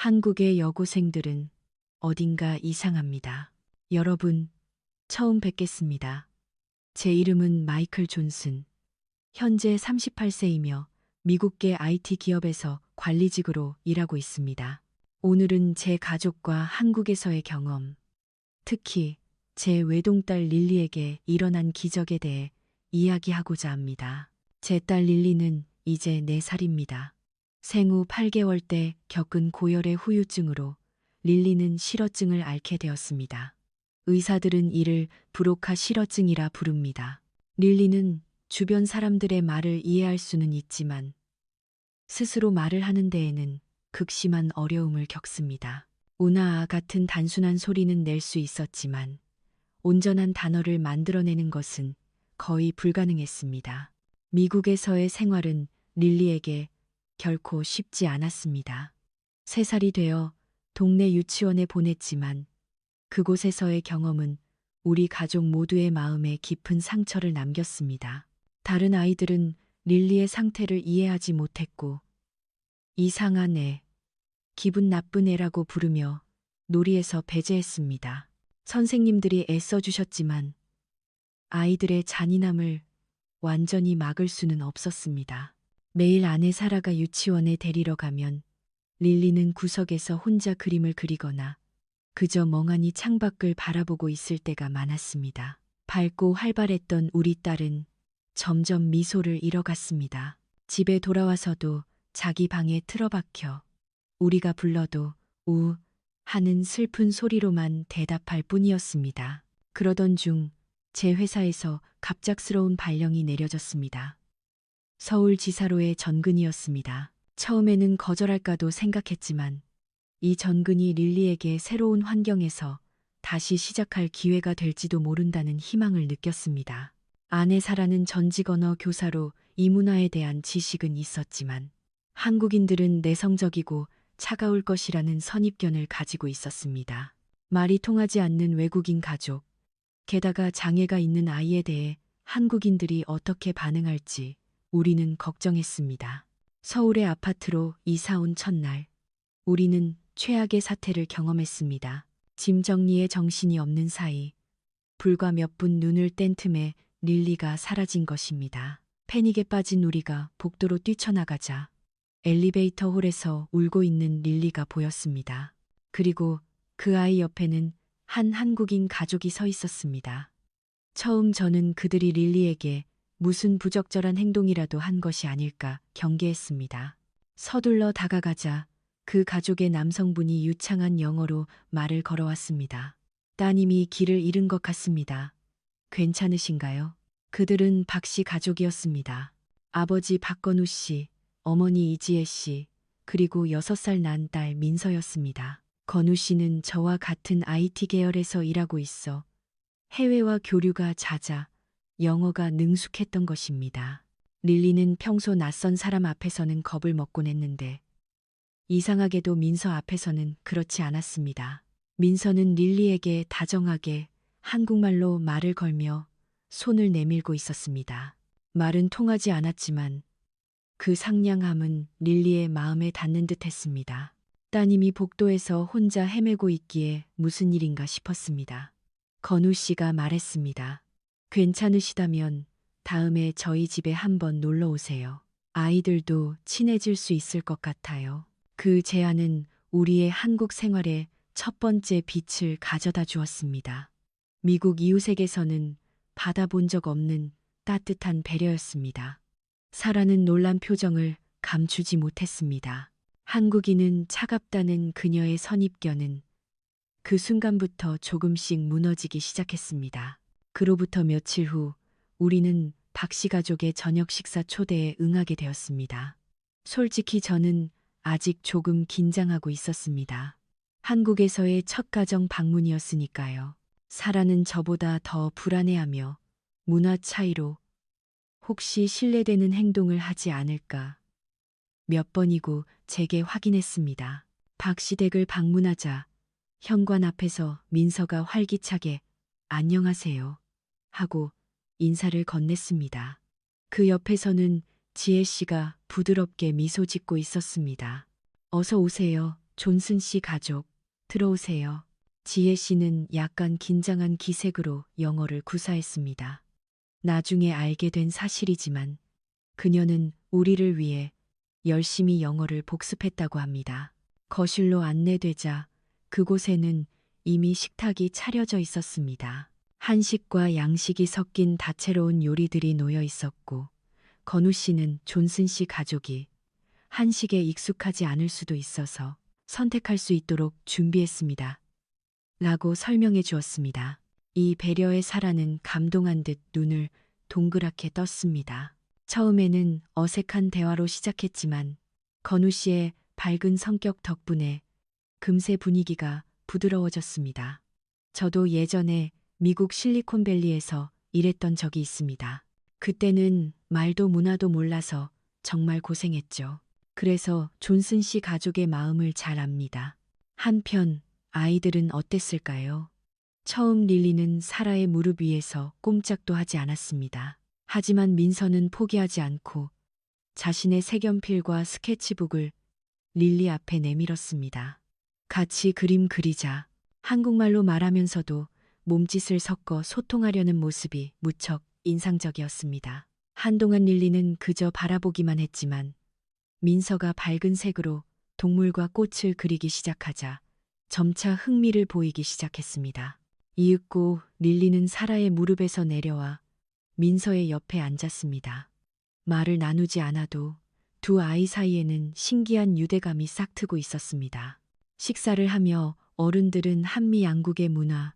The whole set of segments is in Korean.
한국의 여고생들은 어딘가 이상합니다. 여러분, 처음 뵙겠습니다. 제 이름은 마이클 존슨. 현재 38세이며 미국계 IT 기업에서 관리직으로 일하고 있습니다. 오늘은 제 가족과 한국에서의 경험, 특히 제 외동딸 릴리에게 일어난 기적에 대해 이야기하고자 합니다. 제 딸 릴리는 이제 4살입니다. 생후 8개월 때 겪은 고열의 후유증으로 릴리는 실어증을 앓게 되었습니다. 의사들은 이를 브로카 실어증이라 부릅니다. 릴리는 주변 사람들의 말을 이해할 수는 있지만 스스로 말을 하는 데에는 극심한 어려움을 겪습니다. 우나아 같은 단순한 소리는 낼 수 있었지만 온전한 단어를 만들어내는 것은 거의 불가능했습니다. 미국에서의 생활은 릴리에게 결코 쉽지 않았습니다. 3살이 되어 동네 유치원에 보냈지만 그곳에서의 경험은 우리 가족 모두의 마음에 깊은 상처를 남겼습니다. 다른 아이들은 릴리의 상태를 이해하지 못했고 이상한 애, 기분 나쁜 애라고 부르며 놀이에서 배제했습니다. 선생님들이 애써주셨지만 아이들의 잔인함을 완전히 막을 수는 없었습니다. 매일 아내 사라가 유치원에 데리러 가면 릴리는 구석에서 혼자 그림을 그리거나 그저 멍하니 창밖을 바라보고 있을 때가 많았습니다. 밝고 활발했던 우리 딸은 점점 미소를 잃어갔습니다. 집에 돌아와서도 자기 방에 틀어박혀 우리가 불러도 우 하는 슬픈 소리로만 대답할 뿐이었습니다. 그러던 중 제 회사에서 갑작스러운 발령이 내려졌습니다. 서울지사로의 전근이었습니다. 처음에는 거절할까도 생각했지만 이 전근이 릴리에게 새로운 환경에서 다시 시작할 기회가 될지도 모른다는 희망을 느꼈습니다. 아내 사라는 전직 언어 교사로 이 문화에 대한 지식은 있었지만 한국인들은 내성적이고 차가울 것이라는 선입견을 가지고 있었습니다. 말이 통하지 않는 외국인 가족, 게다가 장애가 있는 아이에 대해 한국인들이 어떻게 반응할지 우리는 걱정했습니다. 서울의 아파트로 이사 온 첫날, 우리는 최악의 사태를 경험했습니다. 짐 정리에 정신이 없는 사이, 불과 몇 분 눈을 뗀 틈에 릴리가 사라진 것입니다. 패닉에 빠진 우리가 복도로 뛰쳐나가자 엘리베이터 홀에서 울고 있는 릴리가 보였습니다. 그리고 그 아이 옆에는 한 한국인 가족이 서 있었습니다. 처음 저는 그들이 릴리에게 무슨 부적절한 행동이라도 한 것이 아닐까 경계했습니다. 서둘러 다가가자 그 가족의 남성분이 유창한 영어로 말을 걸어왔습니다. 따님이 길을 잃은 것 같습니다. 괜찮으신가요? 그들은 박 씨 가족이었습니다. 아버지 박건우 씨, 어머니 이지혜 씨, 그리고 6살 난 딸 민서였습니다. 건우 씨는 저와 같은 IT 계열에서 일하고 있어 해외와 교류가 잦아 영어가 능숙했던 것입니다. 릴리는 평소 낯선 사람 앞에서는 겁을 먹곤 했는데 이상하게도 민서 앞에서는 그렇지 않았습니다. 민서는 릴리에게 다정하게 한국말로 말을 걸며 손을 내밀고 있었습니다. 말은 통하지 않았지만 그 상냥함은 릴리의 마음에 닿는 듯 했습니다. 따님이 복도에서 혼자 헤매고 있기에 무슨 일인가 싶었습니다. 건우 씨가 말했습니다. 괜찮으시다면 다음에 저희 집에 한번 놀러 오세요. 아이들도 친해질 수 있을 것 같아요. 그 제안은 우리의 한국 생활에 첫 번째 빛을 가져다 주었습니다. 미국 이웃에게서는 받아본 적 없는 따뜻한 배려였습니다. 사라는 놀란 표정을 감추지 못했습니다. 한국인은 차갑다는 그녀의 선입견은 그 순간부터 조금씩 무너지기 시작했습니다. 그로부터 며칠 후 우리는 박씨 가족의 저녁 식사 초대에 응하게 되었습니다. 솔직히 저는 아직 조금 긴장하고 있었습니다. 한국에서의 첫 가정 방문이었으니까요. 사라는 저보다 더 불안해하며 문화 차이로 혹시 신뢰되는 행동을 하지 않을까 몇 번이고 제게 확인했습니다. 박씨 댁을 방문하자 현관 앞에서 민서가 활기차게 안녕하세요 하고 인사를 건넸습니다. 그 옆에서는 지혜 씨가 부드럽게 미소 짓고 있었습니다. 어서 오세요. 존슨 씨 가족, 들어오세요. 지혜 씨는 약간 긴장한 기색으로 영어를 구사했습니다. 나중에 알게 된 사실이지만 그녀는 우리를 위해 열심히 영어를 복습했다고 합니다. 거실로 안내되자 그곳에는 이미 식탁이 차려져 있었습니다. 한식과 양식이 섞인 다채로운 요리들이 놓여 있었고, 건우 씨는 존슨 씨 가족이 한식에 익숙하지 않을 수도 있어서 선택할 수 있도록 준비했습니다. 라고 설명해 주었습니다. 이 배려에 사라는 감동한 듯 눈을 동그랗게 떴습니다. 처음에는 어색한 대화로 시작했지만 건우 씨의 밝은 성격 덕분에 금세 분위기가 부드러워졌습니다. 저도 예전에 미국 실리콘밸리에서 일했던 적이 있습니다. 그때는 말도 문화도 몰라서 정말 고생했죠. 그래서 존슨 씨 가족의 마음을 잘 압니다. 한편 아이들은 어땠을까요? 처음 릴리는 사라의 무릎 위에서 꼼짝도 하지 않았습니다. 하지만 민서는 포기하지 않고 자신의 색연필과 스케치북을 릴리 앞에 내밀었습니다. 같이 그림 그리자. 한국말로 말하면서도 몸짓을 섞어 소통하려는 모습이 무척 인상적이었습니다. 한동안 릴리는 그저 바라보기만 했지만 민서가 밝은 색으로 동물과 꽃을 그리기 시작하자 점차 흥미를 보이기 시작했습니다. 이윽고 릴리는 사라의 무릎에서 내려와 민서의 옆에 앉았습니다. 말을 나누지 않아도 두 아이 사이에는 신기한 유대감이 싹트고 있었습니다. 식사를 하며 어른들은 한미 양국의 문화,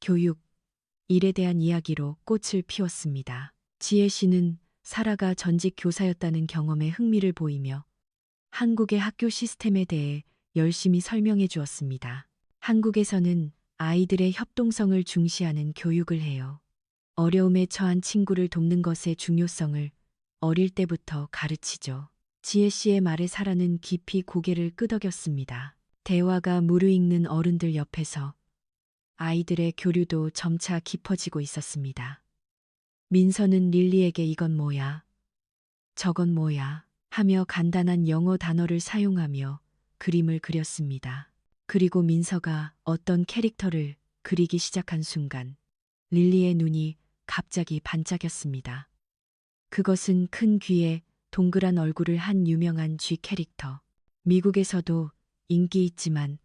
교육, 일에 대한 이야기로 꽃을 피웠습니다. 지혜 씨는 사라가 전직 교사였다는 경험에 흥미를 보이며 한국의 학교 시스템에 대해 열심히 설명해 주었습니다. 한국에서는 아이들의 협동성을 중시하는 교육을 해요. 어려움에 처한 친구를 돕는 것의 중요성을 어릴 때부터 가르치죠. 지혜 씨의 말에 사라는 깊이 고개를 끄덕였습니다. 대화가 무르익는 어른들 옆에서 아이들의 교류도 점차 깊어지고 있었습니다. 민서는 릴리에게 이건 뭐야? 저건 뭐야? 하며 간단한 영어 단어를 사용하며 그림을 그렸습니다. 그리고 민서가 어떤 캐릭터를 그리기 시작한 순간 릴리의 눈이 갑자기 반짝였습니다. 그것은 큰 귀에 동그란 얼굴을 한 유명한 쥐 캐릭터. 미국에서도 인기 있지만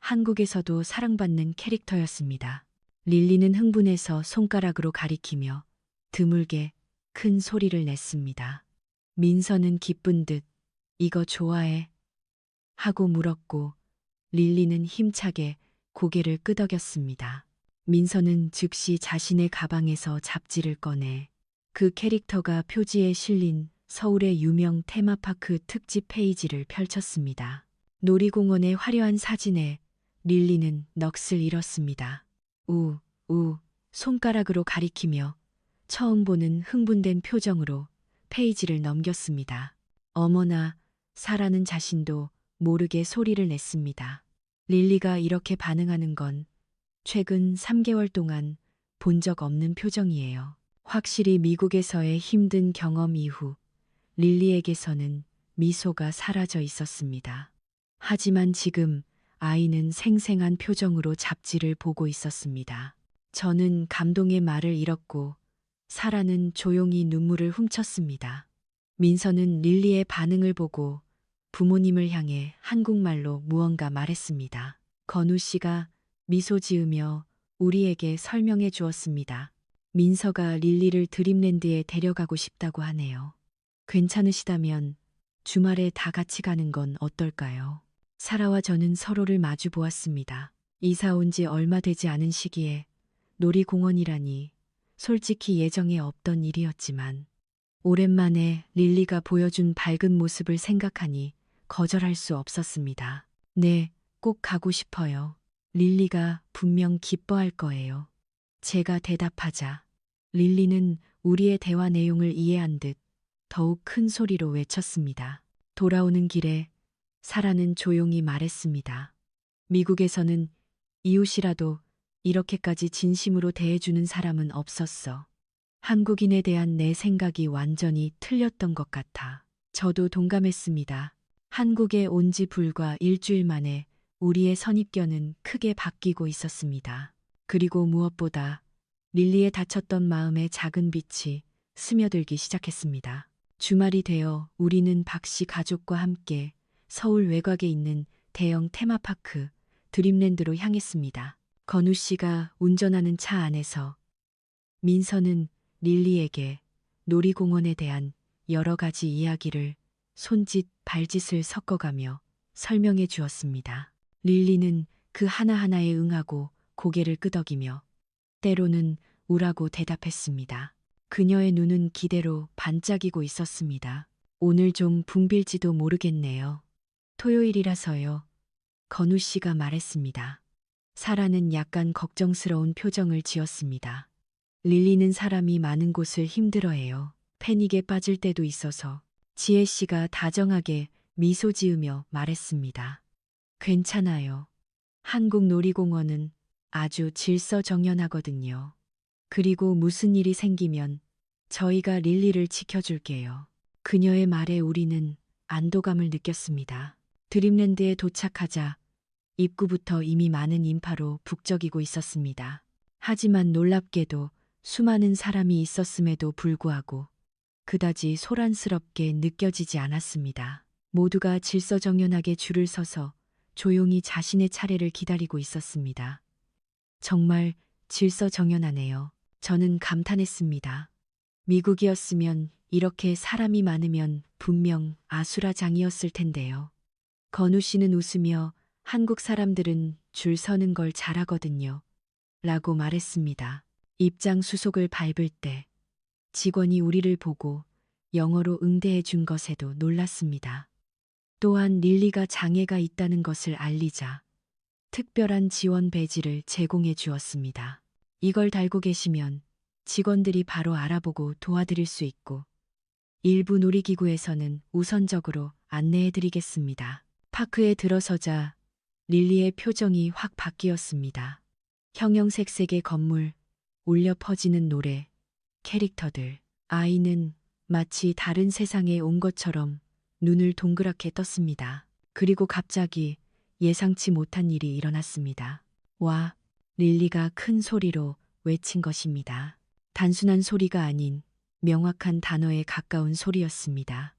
한국에서도 사랑받는 캐릭터였습니다. 릴리는 흥분해서 손가락으로 가리키며 드물게 큰 소리를 냈습니다. 민서는 기쁜 듯 이거 좋아해? 하고 물었고 릴리는 힘차게 고개를 끄덕였습니다. 민서는 즉시 자신의 가방에서 잡지를 꺼내 그 캐릭터가 표지에 실린 서울의 유명 테마파크 특집 페이지를 펼쳤습니다. 놀이공원의 화려한 사진에 릴리는 넋을 잃었습니다. 손가락으로 가리키며 처음 보는 흥분된 표정으로 페이지를 넘겼습니다. 어머나, 사라는 자신도 모르게 소리를 냈습니다. 릴리가 이렇게 반응하는 건 최근 3개월 동안 본 적 없는 표정이에요. 확실히 미국에서의 힘든 경험 이후 릴리에게서는 미소가 사라져 있었습니다. 하지만 지금 아이는 생생한 표정으로 잡지를 보고 있었습니다. 저는 감동의 말을 잃었고 사라는 조용히 눈물을 훔쳤습니다. 민서는 릴리의 반응을 보고 부모님을 향해 한국말로 무언가 말했습니다. 건우 씨가 미소 지으며 우리에게 설명해 주었습니다. 민서가 릴리를 드림랜드에 데려가고 싶다고 하네요. 괜찮으시다면 주말에 다 같이 가는 건 어떨까요? 사라와 저는 서로를 마주 보았습니다. 이사 온 지 얼마 되지 않은 시기에 놀이공원이라니 솔직히 예정에 없던 일이었지만 오랜만에 릴리가 보여준 밝은 모습을 생각하니 거절할 수 없었습니다. 네, 꼭 가고 싶어요. 릴리가 분명 기뻐할 거예요. 제가 대답하자 릴리는 우리의 대화 내용을 이해한 듯 더욱 큰 소리로 외쳤습니다. 돌아오는 길에 사라는 조용히 말했습니다. 미국에서는 이웃이라도 이렇게까지 진심으로 대해주는 사람은 없었어. 한국인에 대한 내 생각이 완전히 틀렸던 것 같아. 저도 동감했습니다. 한국에 온 지 불과 일주일 만에 우리의 선입견은 크게 바뀌고 있었습니다. 그리고 무엇보다 릴리의 다쳤던 마음에 작은 빛이 스며들기 시작했습니다. 주말이 되어 우리는 박 씨 가족과 함께 서울 외곽에 있는 대형 테마파크 드림랜드로 향했습니다. 건우 씨가 운전하는 차 안에서 민서는 릴리에게 놀이공원에 대한 여러 가지 이야기를 손짓, 발짓을 섞어가며 설명해 주었습니다. 릴리는 그 하나하나에 응하고 고개를 끄덕이며 때로는 우라고 대답했습니다. 그녀의 눈은 기대로 반짝이고 있었습니다. 오늘 좀 붕빌지도 모르겠네요. 토요일이라서요. 건우 씨가 말했습니다. 사라는 약간 걱정스러운 표정을 지었습니다. 릴리는 사람이 많은 곳을 힘들어해요. 패닉에 빠질 때도 있어서 지혜 씨가 다정하게 미소 지으며 말했습니다. 괜찮아요. 한국 놀이공원은 아주 질서정연하거든요. 그리고 무슨 일이 생기면 저희가 릴리를 지켜줄게요. 그녀의 말에 우리는 안도감을 느꼈습니다. 드림랜드에 도착하자 입구부터 이미 많은 인파로 북적이고 있었습니다. 하지만 놀랍게도 수많은 사람이 있었음에도 불구하고 그다지 소란스럽게 느껴지지 않았습니다. 모두가 질서정연하게 줄을 서서 조용히 자신의 차례를 기다리고 있었습니다. 정말 질서정연하네요. 저는 감탄했습니다. 미국이었으면 이렇게 사람이 많으면 분명 아수라장이었을 텐데요. 건우 씨는 웃으며 한국 사람들은 줄 서는 걸 잘하거든요. 라고 말했습니다. 입장 수속을 밟을 때 직원이 우리를 보고 영어로 응대해 준 것에도 놀랐습니다. 또한 릴리가 장애가 있다는 것을 알리자 특별한 지원 배지를 제공해 주었습니다. 이걸 달고 계시면 직원들이 바로 알아보고 도와드릴 수 있고 일부 놀이기구에서는 우선적으로 안내해 드리겠습니다. 파크에 들어서자 릴리의 표정이 확 바뀌었습니다. 형형색색의 건물, 울려 퍼지는 노래, 캐릭터들. 아이는 마치 다른 세상에 온 것처럼 눈을 동그랗게 떴습니다. 그리고 갑자기 예상치 못한 일이 일어났습니다. 와, 릴리가 큰 소리로 외친 것입니다. 단순한 소리가 아닌 명확한 단어에 가까운 소리였습니다.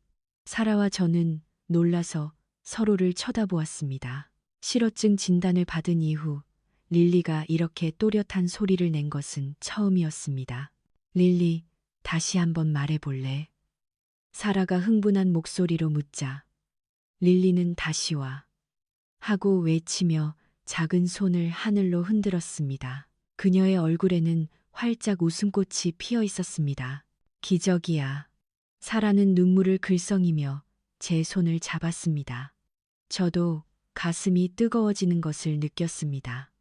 사라와 저는 놀라서 서로를 쳐다보았습니다. 실어증 진단을 받은 이후 릴리가 이렇게 또렷한 소리를 낸 것은 처음이었습니다. 릴리, 다시 한번 말해볼래? 사라가 흥분한 목소리로 묻자 릴리는 다시 와 하고 외치며 작은 손을 하늘로 흔들었습니다. 그녀의 얼굴에는 활짝 웃음꽃이 피어 있었습니다. 기적이야. 사라는 눈물을 글썽이며 제 손을 잡았습니다. 저도 가슴이 뜨거워지는 것을 느꼈습니다.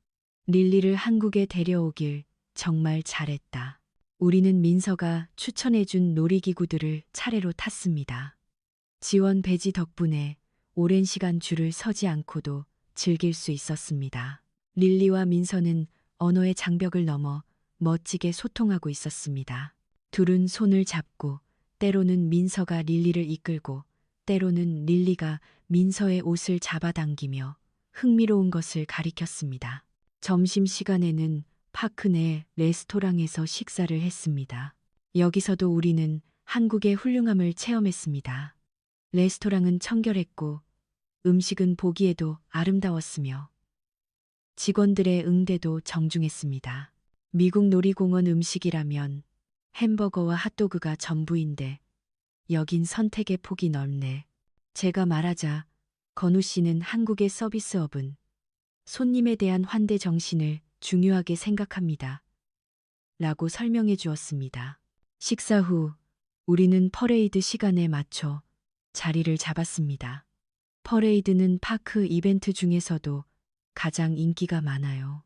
릴리를 한국에 데려오길 정말 잘했다. 우리는 민서가 추천해준 놀이기구들을 차례로 탔습니다. 지원 배지 덕분에 오랜 시간 줄을 서지 않고도 즐길 수 있었습니다. 릴리와 민서는 언어의 장벽을 넘어 멋지게 소통하고 있었습니다. 둘은 손을 잡고 때로는 민서가 릴리를 이끌고 때로는 릴리가 민서의 옷을 잡아당기며 흥미로운 것을 가리켰습니다. 점심시간에는 파크 내 레스토랑에서 식사를 했습니다. 여기서도 우리는 한국의 훌륭함을 체험했습니다. 레스토랑은 청결했고 음식은 보기에도 아름다웠으며 직원들의 응대도 정중했습니다. 미국 놀이공원 음식이라면 햄버거와 핫도그가 전부인데 여긴 선택의 폭이 넓네. 제가 말하자 건우 씨는 한국의 서비스업은 손님에 대한 환대 정신을 중요하게 생각합니다. 라고 설명해 주었습니다. 식사 후 우리는 퍼레이드 시간에 맞춰 자리를 잡았습니다. 퍼레이드는 파크 이벤트 중에서도 가장 인기가 많아요.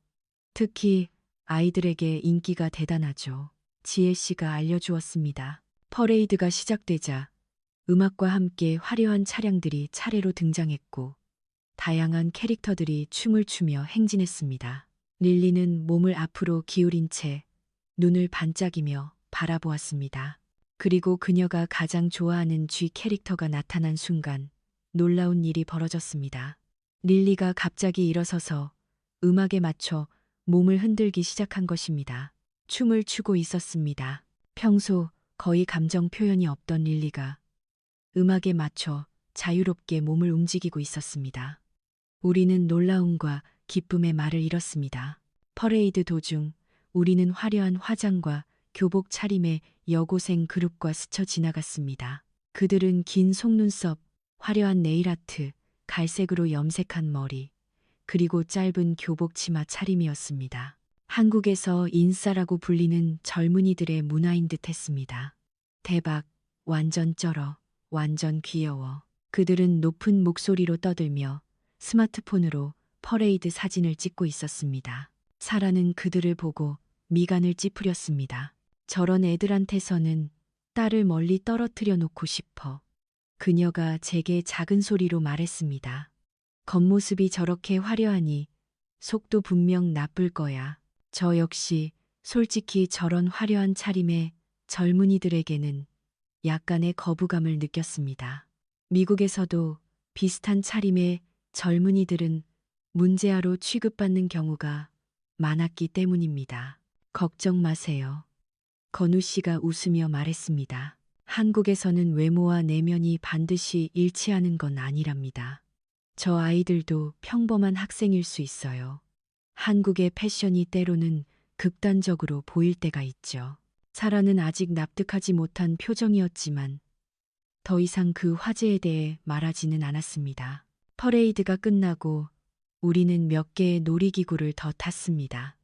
특히 아이들에게 인기가 대단하죠. 지혜 씨가 알려주었습니다. 퍼레이드가 시작되자 음악과 함께 화려한 차량들이 차례로 등장했고 다양한 캐릭터들이 춤을 추며 행진했습니다. 릴리는 몸을 앞으로 기울인 채 눈을 반짝이며 바라보았습니다. 그리고 그녀가 가장 좋아하는 쥐 캐릭터가 나타난 순간 놀라운 일이 벌어졌습니다. 릴리가 갑자기 일어서서 음악에 맞춰 몸을 흔들기 시작한 것입니다. 춤을 추고 있었습니다. 평소 거의 감정 표현이 없던 릴리가 음악에 맞춰 자유롭게 몸을 움직이고 있었습니다. 우리는 놀라움과 기쁨의 말을 잃었습니다. 퍼레이드 도중 우리는 화려한 화장과 교복 차림의 여고생 그룹과 스쳐 지나갔습니다. 그들은 긴 속눈썹, 화려한 네일아트, 갈색으로 염색한 머리, 그리고 짧은 교복 치마 차림이었습니다. 한국에서 인싸라고 불리는 젊은이들의 문화인 듯 했습니다. 대박, 완전 쩔어, 완전 귀여워. 그들은 높은 목소리로 떠들며 스마트폰으로 퍼레이드 사진을 찍고 있었습니다. 사라는 그들을 보고 미간을 찌푸렸습니다. 저런 애들한테서는 딸을 멀리 떨어뜨려 놓고 싶어. 그녀가 제게 작은 소리로 말했습니다. 겉모습이 저렇게 화려하니 속도 분명 나쁠 거야. 저 역시 솔직히 저런 화려한 차림의 젊은이들에게는 약간의 거부감을 느꼈습니다. 미국에서도 비슷한 차림의 젊은이들은 문제아로 취급받는 경우가 많았기 때문입니다. 걱정 마세요. 건우 씨가 웃으며 말했습니다. 한국에서는 외모와 내면이 반드시 일치하는 건 아니랍니다. 저 아이들도 평범한 학생일 수 있어요. 한국의 패션이 때로는 극단적으로 보일 때가 있죠. 사라는 아직 납득하지 못한 표정이었지만 더 이상 그 화제에 대해 말하지는 않았습니다. 퍼레이드가 끝나고 우리는 몇 개의 놀이기구를 더 탔습니다.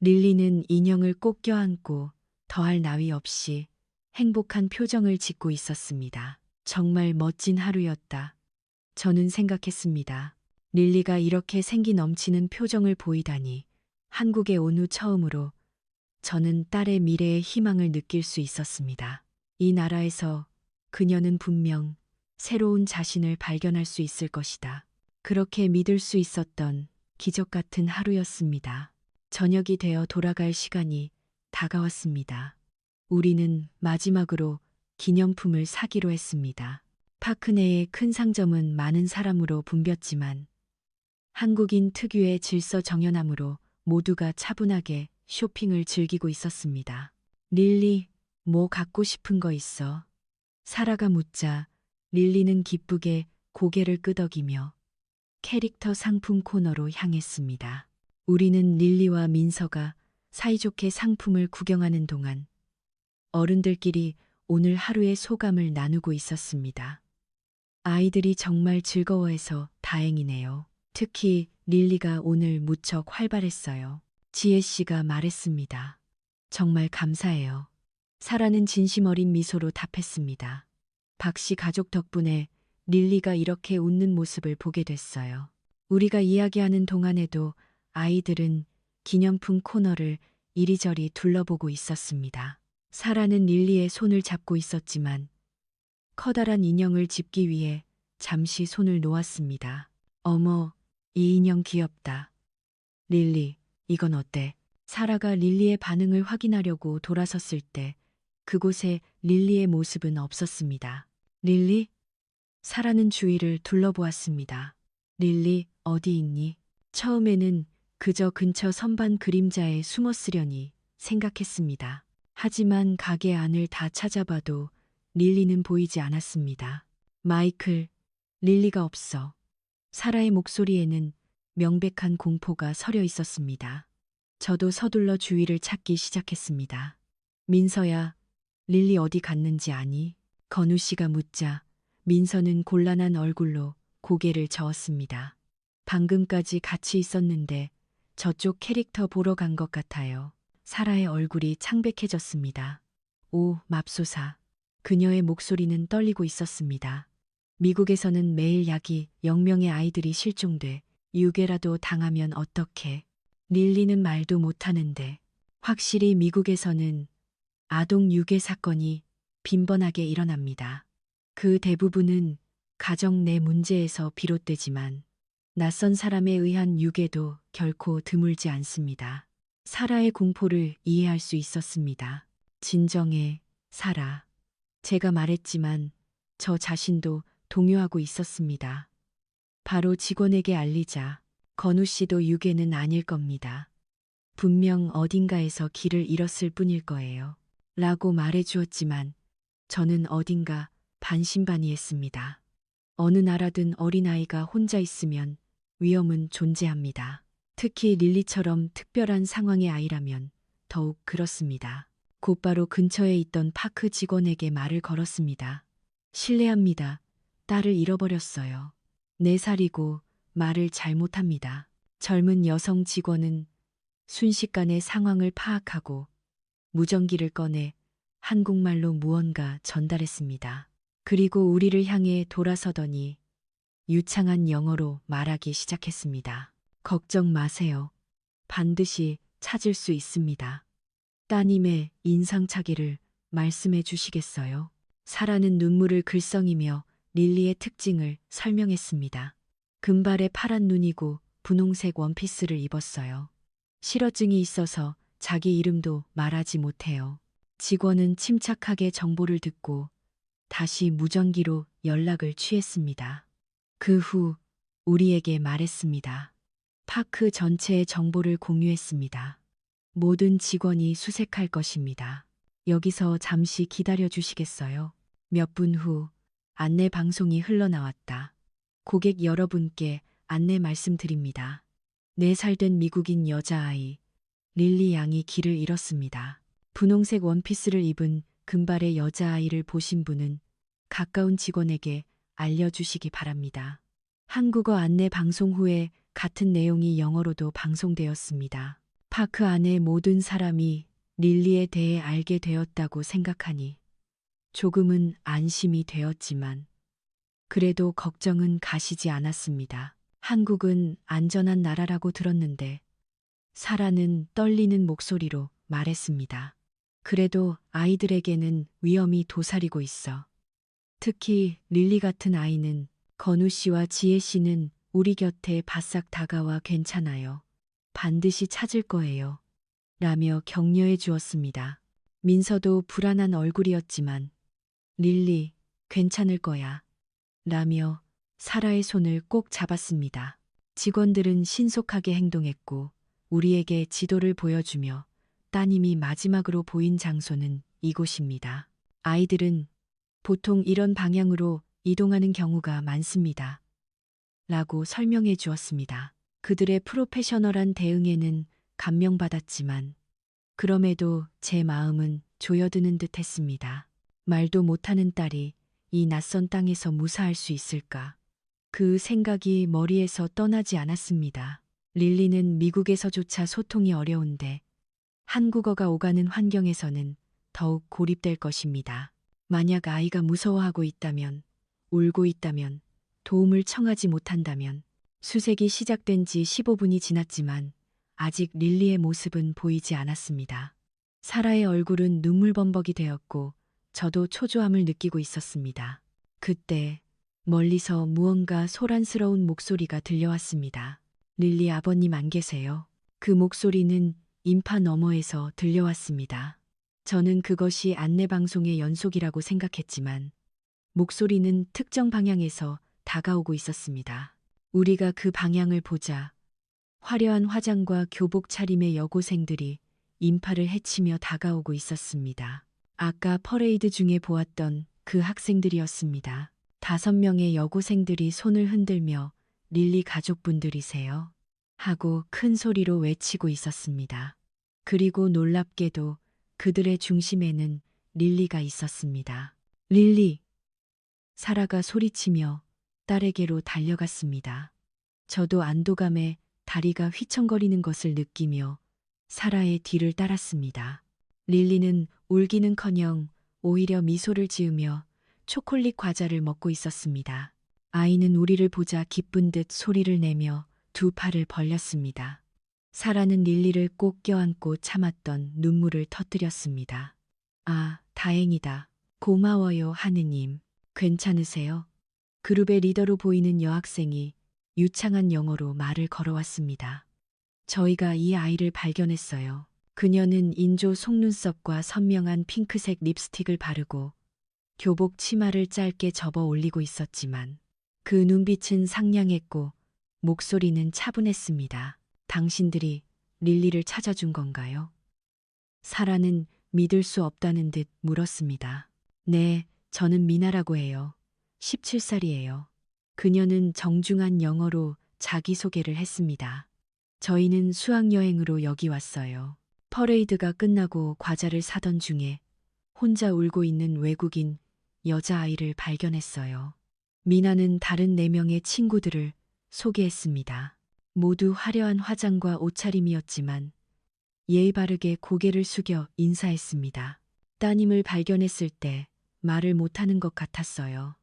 릴리는 인형을 꼭 껴안고 더할 나위 없이 행복한 표정을 짓고 있었습니다. 정말 멋진 하루였다. 저는 생각했습니다. 릴리가 이렇게 생기 넘치는 표정을 보이다니 한국에 온 후 처음으로 저는 딸의 미래에 희망을 느낄 수 있었습니다. 이 나라에서 그녀는 분명 새로운 자신을 발견할 수 있을 것이다. 그렇게 믿을 수 있었던 기적 같은 하루였습니다. 저녁이 되어 돌아갈 시간이 다가왔습니다. 우리는 마지막으로 기념품을 사기로 했습니다. 파크 내의 큰 상점은 많은 사람으로 붐볐지만 한국인 특유의 질서정연함으로 모두가 차분하게 쇼핑을 즐기고 있었습니다. 릴리, 뭐 갖고 싶은 거 있어? 사라가 묻자 릴리는 기쁘게 고개를 끄덕이며 캐릭터 상품 코너로 향했습니다. 우리는 릴리와 민서가 사이좋게 상품을 구경하는 동안 어른들끼리 오늘 하루의 소감을 나누고 있었습니다. 아이들이 정말 즐거워해서 다행이네요. 특히 릴리가 오늘 무척 활발했어요. 지혜 씨가 말했습니다. 정말 감사해요. 사라는 진심 어린 미소로 답했습니다. 박 씨 가족 덕분에 릴리가 이렇게 웃는 모습을 보게 됐어요. 우리가 이야기하는 동안에도 아이들은 기념품 코너를 이리저리 둘러보고 있었습니다. 사라는 릴리의 손을 잡고 있었지만 커다란 인형을 짚기 위해 잠시 손을 놓았습니다. 어머, 이 인형 귀엽다. 릴리, 이건 어때? 사라가 릴리의 반응을 확인하려고 돌아섰을 때 그곳에 릴리의 모습은 없었습니다. 릴리? 사라는 주위를 둘러보았습니다. 릴리, 어디 있니? 처음에는 그저 근처 선반 그림자에 숨었으려니 생각했습니다. 하지만 가게 안을 다 찾아봐도 릴리는 보이지 않았습니다. 마이클, 릴리가 없어. 사라의 목소리에는 명백한 공포가 서려 있었습니다. 저도 서둘러 주위를 찾기 시작했습니다. 민서야, 릴리 어디 갔는지 아니? 건우 씨가 묻자 민서는 곤란한 얼굴로 고개를 저었습니다. 방금까지 같이 있었는데 저쪽 캐릭터 보러 간 것 같아요. 사라의 얼굴이 창백해졌습니다. 오, 맙소사. 그녀의 목소리는 떨리고 있었습니다. 미국에서는 매일 약이 0명의 아이들이 실종돼 유괴라도 당하면 어떡해. 릴리는 말도 못하는데 확실히 미국에서는 아동 유괴 사건이 빈번하게 일어납니다. 그 대부분은 가정 내 문제에서 비롯되지만 낯선 사람에 의한 유괴도 결코 드물지 않습니다. 사라의 공포를 이해할 수 있었습니다. 진정해, 사라. 제가 말했지만 저 자신도 동요하고 있었습니다. 바로 직원에게 알리자 건우 씨도 유괴는 아닐 겁니다. 분명 어딘가에서 길을 잃었을 뿐일 거예요. 라고 말해 주었지만 저는 어딘가 반신반의했습니다. 어느 나라든 어린아이가 혼자 있으면 위험은 존재합니다. 특히 릴리처럼 특별한 상황의 아이라면 더욱 그렇습니다. 곧바로 근처에 있던 파크 직원에게 말을 걸었습니다. 실례합니다. 딸을 잃어버렸어요. 4살이고 말을 잘못합니다. 젊은 여성 직원은 순식간에 상황을 파악하고 무전기를 꺼내 한국말로 무언가 전달했습니다. 그리고 우리를 향해 돌아서더니 유창한 영어로 말하기 시작했습니다. 걱정 마세요. 반드시 찾을 수 있습니다. 따님의 인상착의를 말씀해 주시겠어요? 사라는 눈물을 글썽이며 릴리의 특징을 설명했습니다. 금발의 파란 눈이고 분홍색 원피스를 입었어요. 실어증이 있어서 자기 이름도 말하지 못해요. 직원은 침착하게 정보를 듣고 다시 무전기로 연락을 취했습니다. 그 후 우리에게 말했습니다. 파크 전체의 정보를 공유했습니다. 모든 직원이 수색할 것입니다. 여기서 잠시 기다려 주시겠어요? 몇 분 후 안내 방송이 흘러나왔다. 고객 여러분께 안내 말씀드립니다. 4살 된 미국인 여자아이 릴리 양이 길을 잃었습니다. 분홍색 원피스를 입은 금발의 여자아이를 보신 분은 가까운 직원에게 알려주시기 바랍니다. 한국어 안내 방송 후에 같은 내용이 영어로도 방송되었습니다. 파크 안의 모든 사람이 릴리에 대해 알게 되었다고 생각하니 조금은 안심이 되었지만 그래도 걱정은 가시지 않았습니다. 한국은 안전한 나라라고 들었는데 사라는 떨리는 목소리로 말했습니다. 그래도 아이들에게는 위험이 도사리고 있어. 특히 릴리 같은 아이는 건우 씨와 지혜 씨는 우리 곁에 바싹 다가와 괜찮아요. 반드시 찾을 거예요. 라며 격려해 주었습니다. 민서도 불안한 얼굴이었지만 릴리, 괜찮을 거야. 라며 사라의 손을 꼭 잡았습니다. 직원들은 신속하게 행동했고 우리에게 지도를 보여주며 따님이 마지막으로 보인 장소는 이곳입니다. 아이들은 보통 이런 방향으로 이동하는 경우가 많습니다. 라고 설명해 주었습니다. 그들의 프로페셔널한 대응에는 감명받았지만 그럼에도 제 마음은 조여드는 듯 했습니다. 말도 못하는 딸이 이 낯선 땅에서 무사할 수 있을까? 그 생각이 머리에서 떠나지 않았습니다. 릴리는 미국에서조차 소통이 어려운데 한국어가 오가는 환경에서는 더욱 고립될 것입니다. 만약 아이가 무서워하고 있다면, 울고 있다면, 도움을 청하지 못한다면, 수색이 시작된 지 15분이 지났지만 아직 릴리의 모습은 보이지 않았습니다. 사라의 얼굴은 눈물범벅이 되었고 저도 초조함을 느끼고 있었습니다. 그때 멀리서 무언가 소란스러운 목소리가 들려왔습니다. 릴리 아버님 안 계세요? 그 목소리는 인파 너머에서 들려왔습니다. 저는 그것이 안내방송의 연속이라고 생각했지만 목소리는 특정 방향에서 다가오고 있었습니다. 우리가 그 방향을 보자 화려한 화장과 교복 차림의 여고생들이 인파를 헤치며 다가오고 있었습니다. 아까 퍼레이드 중에 보았던 그 학생들이었습니다. 5명의 여고생들이 손을 흔들며 릴리 가족분들이세요? 하고 큰 소리로 외치고 있었습니다. 그리고 놀랍게도 그들의 중심에는 릴리가 있었습니다. 릴리! 사라가 소리치며 딸에게로 달려갔습니다. 저도 안도감에 다리가 휘청거리는 것을 느끼며 사라의 뒤를 따랐습니다. 릴리는 울기는커녕 오히려 미소를 지으며 초콜릿 과자를 먹고 있었습니다. 아이는 우리를 보자 기쁜 듯 소리를 내며 2팔을 벌렸습니다. 사라는 릴리를 꼭 껴안고 참았던 눈물을 터뜨렸습니다. 아, 다행이다. 고마워요, 하느님. 괜찮으세요? 그룹의 리더로 보이는 여학생이 유창한 영어로 말을 걸어왔습니다. 저희가 이 아이를 발견했어요. 그녀는 인조 속눈썹과 선명한 핑크색 립스틱을 바르고 교복 치마를 짧게 접어 올리고 있었지만 그 눈빛은 상냥했고 목소리는 차분했습니다. 당신들이 릴리를 찾아준 건가요? 사라는 믿을 수 없다는 듯 물었습니다. 네, 저는 미나라고 해요. 17살이에요. 그녀는 정중한 영어로 자기소개를 했습니다. 저희는 수학여행으로 여기 왔어요. 퍼레이드가 끝나고 과자를 사던 중에 혼자 울고 있는 외국인 여자아이를 발견했어요. 미나는 다른 4명의 친구들을 소개했습니다. 모두 화려한 화장과 옷차림이었지만 예의 바르게 고개를 숙여 인사했습니다. 따님을 발견했을 때 말을 못하는 것 같았어요.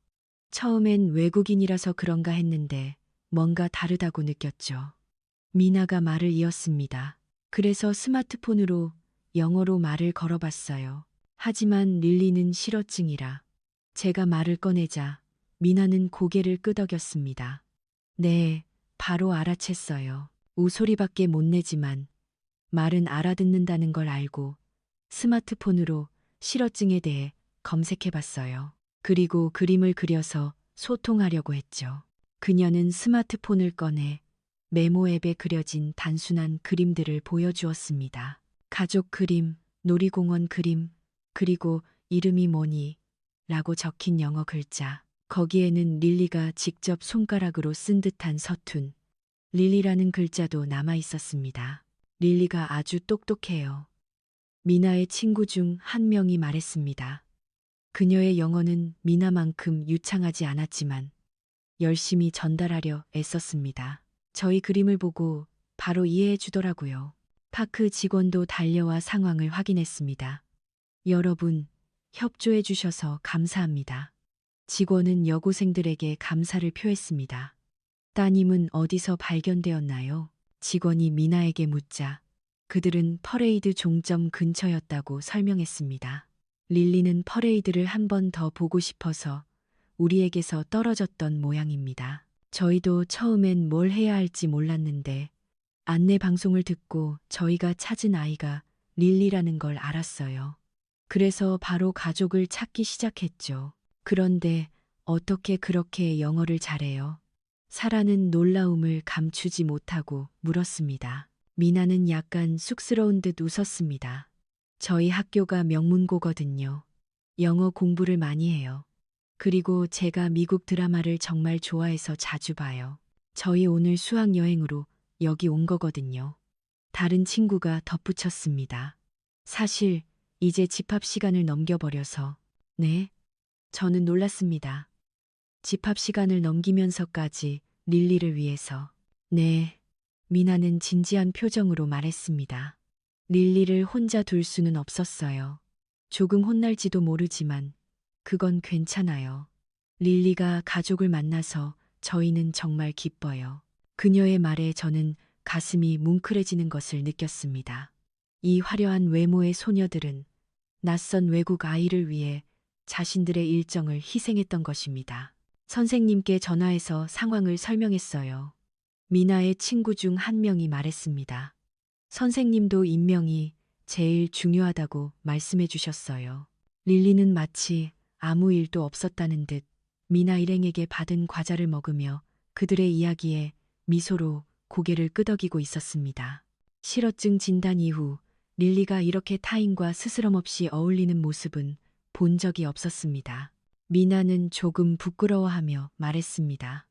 처음엔 외국인이라서 그런가 했는데 뭔가 다르다고 느꼈죠. 미나가 말을 이었습니다. 그래서 스마트폰으로 영어로 말을 걸어봤어요. 하지만 릴리는 실어증이라 제가 말을 꺼내자 미나는 고개를 끄덕였습니다. 네, 바로 알아챘어요. 우소리밖에 못 내지만 말은 알아듣는다는 걸 알고 스마트폰으로 실어증에 대해 검색해봤어요. 그리고 그림을 그려서 소통하려고 했죠. 그녀는 스마트폰을 꺼내 메모 앱에 그려진 단순한 그림들을 보여주었습니다. 가족 그림, 놀이공원 그림, 그리고 이름이 뭐니? 라고 적힌 영어 글자. 거기에는 릴리가 직접 손가락으로 쓴 듯한 서툰 릴리라는 글자도 남아 있었습니다. 릴리가 아주 똑똑해요. 미나의 친구 중 한 명이 말했습니다. 그녀의 영어는 미나만큼 유창하지 않았지만 열심히 전달하려 애썼습니다. 저희 그림을 보고 바로 이해해 주더라고요. 파크 직원도 달려와 상황을 확인했습니다. 여러분, 협조해 주셔서 감사합니다. 직원은 여고생들에게 감사를 표했습니다. 따님은 어디서 발견되었나요? 직원이 미나에게 묻자 그들은 퍼레이드 종점 근처였다고 설명했습니다. 릴리는 퍼레이드를 한 번 더 보고 싶어서 우리에게서 떨어졌던 모양입니다. 저희도 처음엔 뭘 해야 할지 몰랐는데 안내 방송을 듣고 저희가 찾은 아이가 릴리라는 걸 알았어요. 그래서 바로 가족을 찾기 시작했죠. 그런데 어떻게 그렇게 영어를 잘해요? 사라는 놀라움을 감추지 못하고 물었습니다. 미나는 약간 쑥스러운 듯 웃었습니다. 저희 학교가 명문고거든요. 영어 공부를 많이 해요. 그리고 제가 미국 드라마를 정말 좋아해서 자주 봐요. 저희 오늘 수학여행으로 여기 온 거거든요. 다른 친구가 덧붙였습니다. 사실 이제 집합 시간을 넘겨버려서. 네? 저는 놀랐습니다. 집합 시간을 넘기면서까지 릴리를 위해서. 네. 미나는 진지한 표정으로 말했습니다. 릴리를 혼자 둘 수는 없었어요. 조금 혼날지도 모르지만 그건 괜찮아요. 릴리가 가족을 만나서 저희는 정말 기뻐요. 그녀의 말에 저는 가슴이 뭉클해지는 것을 느꼈습니다. 이 화려한 외모의 소녀들은 낯선 외국 아이를 위해 자신들의 일정을 희생했던 것입니다. 선생님께 전화해서 상황을 설명했어요. 미나의 친구 중 한 명이 말했습니다. 선생님도 인명이 제일 중요하다고 말씀해 주셨어요. 릴리는 마치 아무 일도 없었다는 듯 미나 일행에게 받은 과자를 먹으며 그들의 이야기에 미소로 고개를 끄덕이고 있었습니다. 실어증 진단 이후 릴리가 이렇게 타인과 스스럼 없이 어울리는 모습은 본 적이 없었습니다. 미나는 조금 부끄러워하며 말했습니다.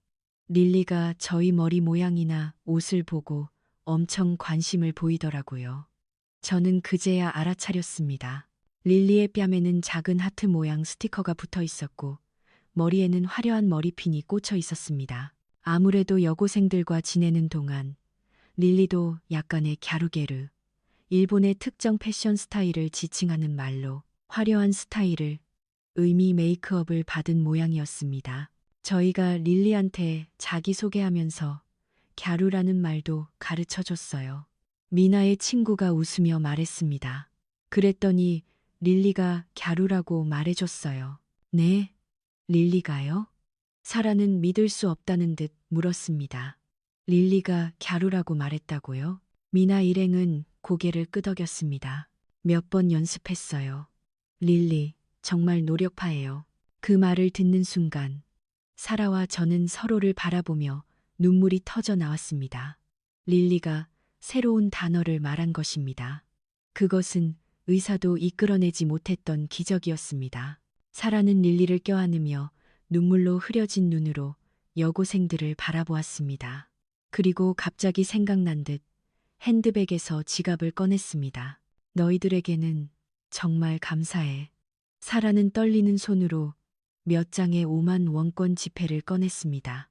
릴리가 저희 머리 모양이나 옷을 보고 엄청 관심을 보이더라고요. 저는 그제야 알아차렸습니다. 릴리의 뺨에는 작은 하트 모양 스티커가 붙어 있었고 머리에는 화려한 머리핀이 꽂혀 있었습니다. 아무래도 여고생들과 지내는 동안 릴리도 약간의 갸루게르, 일본의 특정 패션 스타일을 지칭하는 말로 화려한 스타일을 의미 메이크업을 받은 모양이었습니다. 저희가 릴리한테 자기소개하면서 갸루라는 말도 가르쳐 줬어요. 미나의 친구가 웃으며 말했습니다. 그랬더니 릴리가 갸루라고 말해줬어요. 네? 릴리가요? 사라는 믿을 수 없다는 듯 물었습니다. 릴리가 갸루라고 말했다고요? 미나 일행은 고개를 끄덕였습니다. 몇 번 연습했어요. 릴리, 정말 노력파예요. 그 말을 듣는 순간 사라와 저는 서로를 바라보며 눈물이 터져 나왔습니다. 릴리가 새로운 단어를 말한 것입니다. 그것은 의사도 이끌어내지 못했던 기적이었습니다. 사라는 릴리를 껴안으며 눈물로 흐려진 눈으로 여고생들을 바라보았습니다. 그리고 갑자기 생각난 듯 핸드백에서 지갑을 꺼냈습니다. 너희들에게는 정말 감사해. 사라는 떨리는 손으로 몇 장의 5만 원권 지폐를 꺼냈습니다.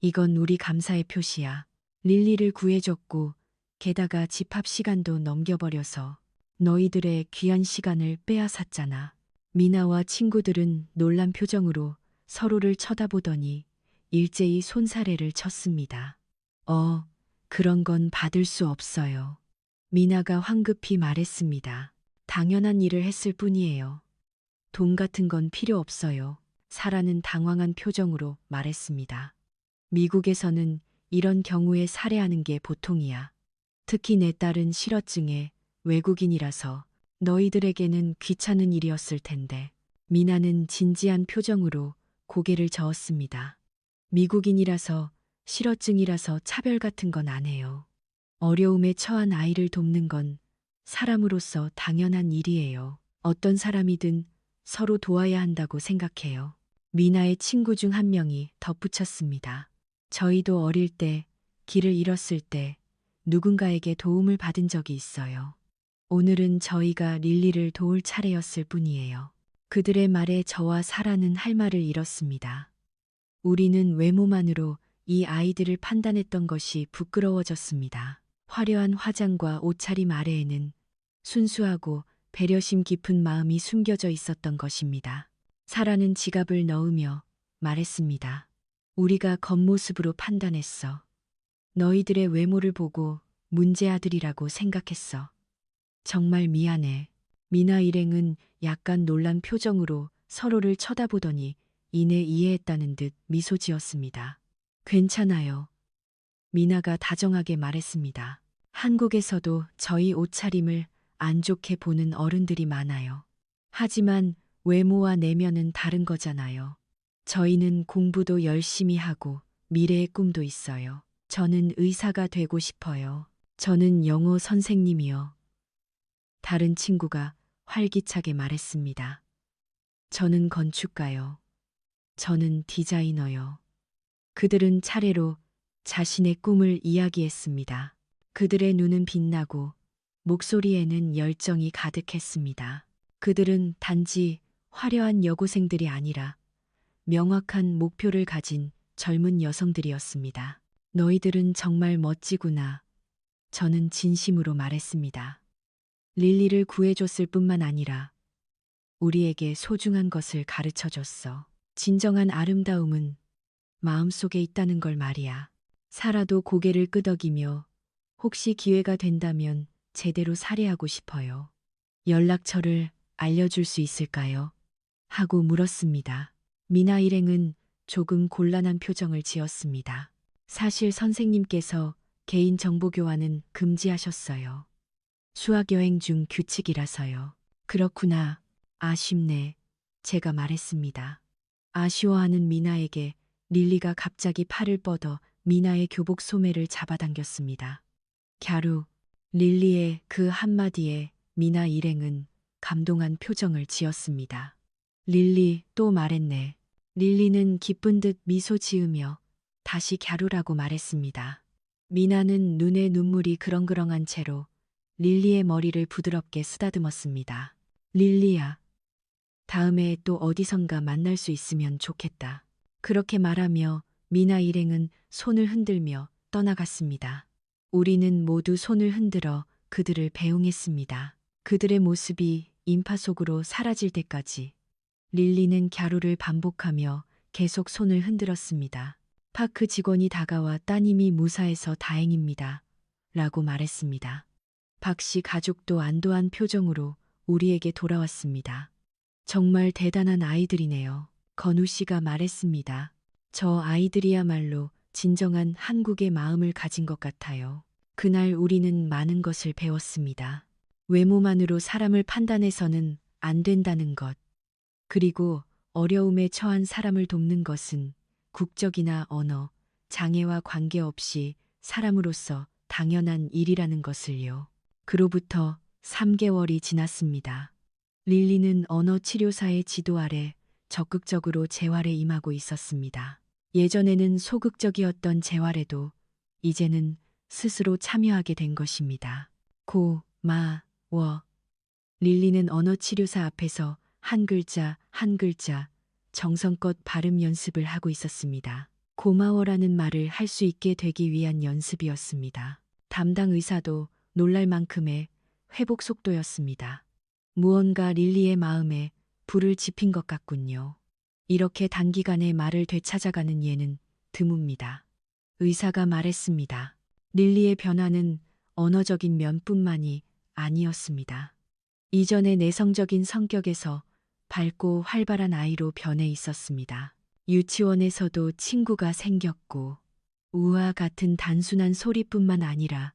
이건 우리 감사의 표시야. 릴리를 구해줬고 게다가 집합 시간도 넘겨버려서 너희들의 귀한 시간을 빼앗았잖아. 미나와 친구들은 놀란 표정으로 서로를 쳐다보더니 일제히 손사래를 쳤습니다. 그런 건 받을 수 없어요. 미나가 황급히 말했습니다. 당연한 일을 했을 뿐이에요. 돈 같은 건 필요 없어요. 사라는 당황한 표정으로 말했습니다. 미국에서는 이런 경우에 살해하는 게 보통이야. 특히 내 딸은 실어증에 외국인이라서 너희들에게는 귀찮은 일이었을 텐데. 미나는 진지한 표정으로 고개를 저었습니다. 미국인이라서 실어증이라서 차별 같은 건 안 해요. 어려움에 처한 아이를 돕는 건 사람으로서 당연한 일이에요. 어떤 사람이든 서로 도와야 한다고 생각해요. 미나의 친구 중 한 명이 덧붙였습니다. 저희도 어릴 때 길을 잃었을 때 누군가에게 도움을 받은 적이 있어요. 오늘은 저희가 릴리를 도울 차례였을 뿐이에요. 그들의 말에 저와 사라는 할 말을 잃었습니다. 우리는 외모만으로 이 아이들을 판단했던 것이 부끄러워졌습니다. 화려한 화장과 옷차림 아래에는 순수하고 배려심 깊은 마음이 숨겨져 있었던 것입니다. 사라는 지갑을 넣으며 말했습니다. 우리가 겉모습으로 판단했어. 너희들의 외모를 보고 문제 아들이라고 생각했어. 정말 미안해. 미나 일행은 약간 놀란 표정으로 서로를 쳐다보더니 이내 이해했다는 듯 미소 지었습니다. 괜찮아요. 미나가 다정하게 말했습니다. 한국에서도 저희 옷차림을 안 좋게 보는 어른들이 많아요. 하지만 외모와 내면은 다른 거잖아요. 저희는 공부도 열심히 하고 미래의 꿈도 있어요. 저는 의사가 되고 싶어요. 저는 영어 선생님이요. 다른 친구가 활기차게 말했습니다. 저는 건축가요. 저는 디자이너요. 그들은 차례로 자신의 꿈을 이야기했습니다. 그들의 눈은 빛나고 목소리에는 열정이 가득했습니다. 그들은 단지 화려한 여고생들이 아니라 명확한 목표를 가진 젊은 여성들이었습니다. 너희들은 정말 멋지구나. 저는 진심으로 말했습니다. 릴리를 구해줬을 뿐만 아니라 우리에게 소중한 것을 가르쳐 줬어. 진정한 아름다움은 마음속에 있다는 걸 말이야. 사라도 고개를 끄덕이며 혹시 기회가 된다면 제대로 살해하고 싶어요. 연락처를 알려줄 수 있을까요? 하고 물었습니다. 미나 일행은 조금 곤란한 표정을 지었습니다. 사실 선생님께서 개인 정보 교환은 금지하셨어요. 수학여행 중 규칙이라서요. 그렇구나. 아쉽네. 제가 말했습니다. 아쉬워하는 미나에게 릴리가 갑자기 팔을 뻗어 미나의 교복 소매를 잡아당겼습니다. 갸루, 릴리의 그 한마디에 미나 일행은 감동한 표정을 지었습니다. 릴리 또 말했네. 릴리는 기쁜 듯 미소 지으며 다시 갸루라고 말했습니다. 미나는 눈에 눈물이 그렁그렁한 채로 릴리의 머리를 부드럽게 쓰다듬었습니다. 릴리야, 다음에 또 어디선가 만날 수 있으면 좋겠다. 그렇게 말하며 미나 일행은 손을 흔들며 떠나갔습니다. 우리는 모두 손을 흔들어 그들을 배웅했습니다. 그들의 모습이 인파 속으로 사라질 때까지 릴리는 갸루를 반복하며 계속 손을 흔들었습니다. 파크 직원이 다가와 따님이 무사해서 다행입니다. 라고 말했습니다. 박 씨 가족도 안도한 표정으로 우리에게 돌아왔습니다. 정말 대단한 아이들이네요. 건우 씨가 말했습니다. 저 아이들이야말로 진정한 한국의 마음을 가진 것 같아요. 그날 우리는 많은 것을 배웠습니다. 외모만으로 사람을 판단해서는 안 된다는 것. 그리고 어려움에 처한 사람을 돕는 것은 국적이나 언어, 장애와 관계없이 사람으로서 당연한 일이라는 것을요. 그로부터 3개월이 지났습니다. 릴리는 언어치료사의 지도 아래 적극적으로 재활에 임하고 있었습니다. 예전에는 소극적이었던 재활에도 이제는 스스로 참여하게 된 것입니다. 고-마-워. 릴리는 언어치료사 앞에서 한 글자 한 글자 정성껏 발음 연습을 하고 있었습니다. 고마워라는 말을 할 수 있게 되기 위한 연습이었습니다. 담당 의사도 놀랄 만큼의 회복 속도였습니다. 무언가 릴리의 마음에 불을 지핀 것 같군요. 이렇게 단기간에 말을 되찾아가는 예는 드뭅니다. 의사가 말했습니다. 릴리의 변화는 언어적인 면뿐만이 아니었습니다. 이전의 내성적인 성격에서 밝고 활발한 아이로 변해 있었습니다. 유치원에서도 친구가 생겼고 우와 같은 단순한 소리뿐만 아니라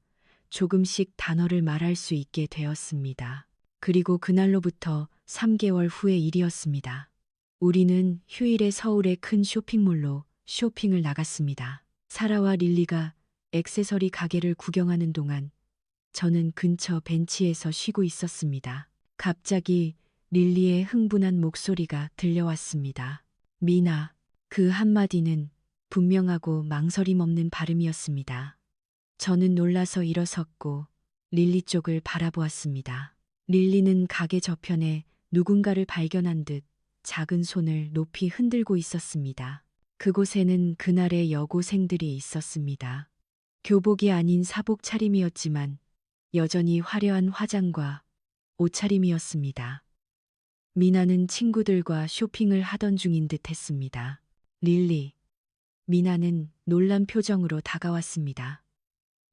조금씩 단어를 말할 수 있게 되었습니다. 그리고 그날로부터 3개월 후의 일이었습니다. 우리는 휴일에 서울의 큰 쇼핑몰로 쇼핑을 나갔습니다. 사라와 릴리가 액세서리 가게를 구경하는 동안 저는 근처 벤치에서 쉬고 있었습니다. 갑자기 릴리의 흥분한 목소리가 들려왔습니다. 미나. 그 한마디는 분명하고 망설임 없는 발음이었습니다. 저는 놀라서 일어섰고 릴리 쪽을 바라보았습니다. 릴리는 가게 저편에 누군가를 발견한 듯 작은 손을 높이 흔들고 있었습니다. 그곳에는 그날의 여고생들이 있었습니다. 교복이 아닌 사복 차림이었지만 여전히 화려한 화장과 옷차림이었습니다. 미나는 친구들과 쇼핑을 하던 중인 듯 했습니다. 릴리. 미나는 놀란 표정으로 다가왔습니다.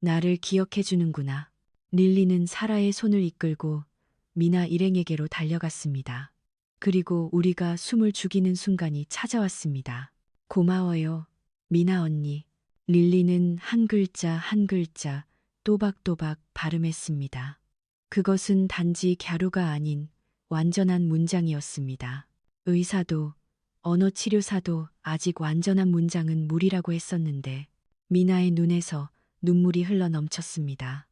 나를 기억해 주는구나. 릴리는 사라의 손을 이끌고 미나 일행에게로 달려갔습니다. 그리고 우리가 숨을 죽이는 순간이 찾아왔습니다. 고마워요, 미나 언니. 릴리는 한 글자 한 글자 또박또박 발음했습니다. 그것은 단지 갸루가 아닌 완전한 문장이었습니다. 의사도 언어치료사도 아직 완전한 문장은 무리라고 했었는데 미나의 눈에서 눈물이 흘러 넘쳤습니다.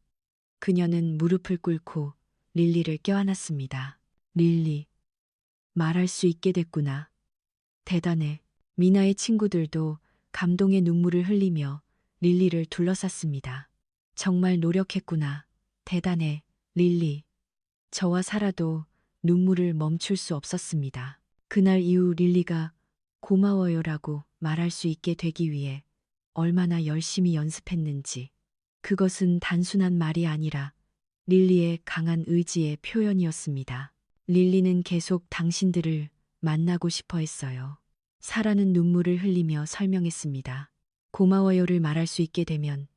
그녀는 무릎을 꿇고 릴리를 껴안았습니다. 릴리, 말할 수 있게 됐구나. 대단해. 미나의 친구들도 감동의 눈물을 흘리며 릴리를 둘러쌌습니다. 정말 노력했구나. 대단해, 릴리. 저와 사라도 눈물을 멈출 수 없었습니다. 그날 이후 릴리가 고마워요라고 말할 수 있게 되기 위해 얼마나 열심히 연습했는지. 그것은 단순한 말이 아니라 릴리의 강한 의지의 표현이었습니다. 릴리는 계속 당신들을 만나고 싶어 했어요. 사라는 눈물을 흘리며 설명했습니다. 고마워요를 말할 수 있게 되면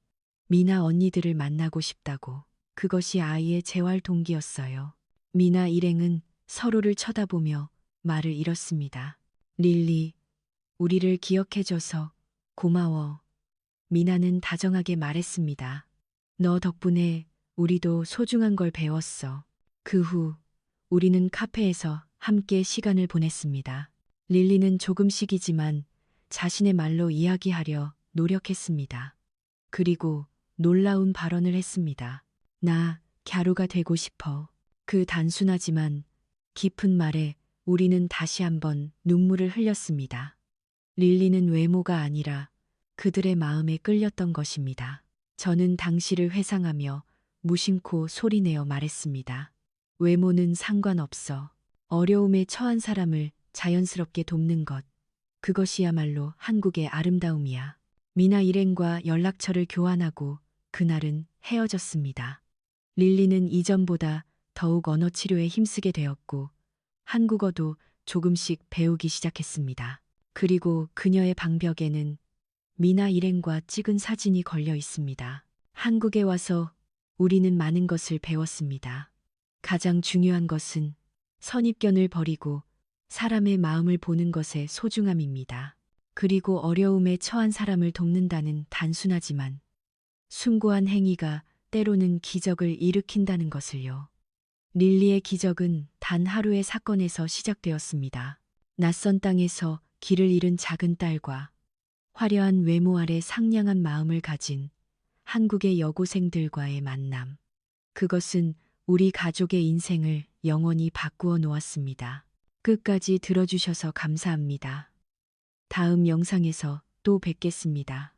미나 언니들을 만나고 싶다고. 그것이 아이의 재활 동기였어요. 미나 일행은 서로를 쳐다보며 말을 잃었습니다. 릴리, 우리를 기억해줘서 고마워. 미나는 다정하게 말했습니다. 너 덕분에 우리도 소중한 걸 배웠어. 그 후 우리는 카페에서 함께 시간을 보냈습니다. 릴리는 조금씩이지만 자신의 말로 이야기하려 노력했습니다. 그리고 놀라운 발언을 했습니다. 나 갸루가 되고 싶어. 그 단순하지만 깊은 말에 우리는 다시 한번 눈물을 흘렸습니다. 릴리는 외모가 아니라 그들의 마음에 끌렸던 것입니다. 저는 당시를 회상하며 무심코 소리내어 말했습니다. 외모는 상관없어. 어려움에 처한 사람을 자연스럽게 돕는 것. 그것이야말로 한국의 아름다움이야. 미나 일행과 연락처를 교환하고 그날은 헤어졌습니다. 릴리는 이전보다 더욱 언어 치료에 힘쓰게 되었고 한국어도 조금씩 배우기 시작했습니다. 그리고 그녀의 방벽에는 미나 일행과 찍은 사진이 걸려 있습니다. 한국에 와서 우리는 많은 것을 배웠습니다. 가장 중요한 것은 선입견을 버리고 사람의 마음을 보는 것의 소중함입니다. 그리고 어려움에 처한 사람을 돕는다는 단순하지만 숭고한 행위가 때로는 기적을 일으킨다는 것을요. 릴리의 기적은 단 하루의 사건에서 시작되었습니다. 낯선 땅에서 길을 잃은 작은 딸과 화려한 외모 아래 상냥한 마음을 가진 한국의 여고생들과의 만남. 그것은 우리 가족의 인생을 영원히 바꾸어 놓았습니다. 끝까지 들어주셔서 감사합니다. 다음 영상에서 또 뵙겠습니다.